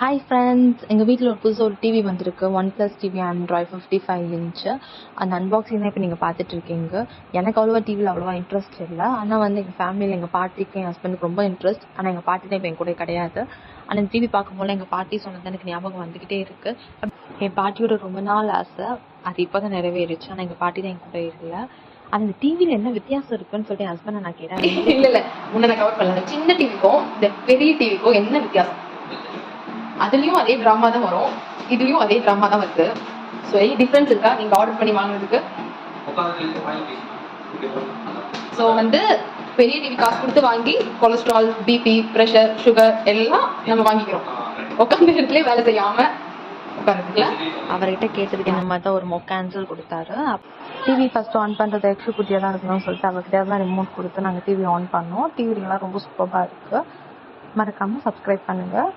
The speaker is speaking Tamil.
ஹாய் ஃப்ரெண்ட்ஸ், எங்கள் வீட்டில் புதுசாக ஒரு டிவி வந்திருக்கு. OnePlus TV Android 55 inch. அந்த அன்பாக்சிங் தான் இப்போ நீங்கள் பார்த்துட்ருக்கீங்க. எனக்கு அவ்வளோவா டிவியில் அவ்வளோவா இன்ட்ரெஸ்ட் இல்லை. ஆனால் எங்கள் ஃபேமிலியில் எங்கள் பாட்டிக்கு என் ஹஸ்பண்டுக்கு ரொம்ப இன்ட்ரெஸ்ட். ஆனால் எங்கள் பாட்டி தான் இப்போ என் கூட கிடையாது. ஆனால் இந்த டிவி பார்க்கும்போது எங்கள் பாட்டி சொன்னது எனக்கு ஞாபகம் வந்துக்கிட்டே இருக்குது. என் பாட்டியோட ரொம்ப நாள் ஆசை அது இப்போ தான் நிறைவேறிச்சு. ஆனால் எங்கள் பாட்டி தான் என் கூட இல்லை. அந்த டிவியில் என்ன வித்தியாசம் இருக்குன்னு சொல்லிட்டு என் ஹஸ்பண்டை நான் கேட்டேன். இல்லை முன்ன நான் கவர் பண்ணல. சின்ன டிவிக்கும் இந்த பெரிய டிவிக்கும் என்ன வித்தியாசம்? அதுலயும் அதே டிராமா தான் வரும், இதுலயும் அதே டிராமா தான் வருது. ஸோ டிஃப்ரென்ஸ் இருக்கா நீங்க ஆர்டர் பண்ணி வாங்குறதுக்கு? ஸோ பெரிய டிவி காசு கொடுத்து வாங்கி கொலஸ்ட்ரால், பிபி, ப்ரெஷர், சுகர் எல்லாம் நம்ம வாங்கிக்கிறோம். உட்காந்து இடத்துல வேலை செய்யாம உட்காந்துக்கல. அவர்கிட்ட கேட்டதுக்கு இந்த மாதிரி தான் ஒரு மொக்க ஆன்சர் கொடுத்தாரு. டிவி ஃபர்ஸ்ட் ஆன் பண்ணுறது எக்ஸிக்யூட்டிவாக தான் இருக்கணும்னு சொல்லிட்டு அவர்கிட்ட தான் ரிமோட் கொடுத்து நாங்கள் டிவி ஆன் பண்ணோம். டிவிலாம் ரொம்ப சூப்பராக இருக்குது. மறக்காமல் சப்ஸ்கிரைப் பண்ணுங்கள்.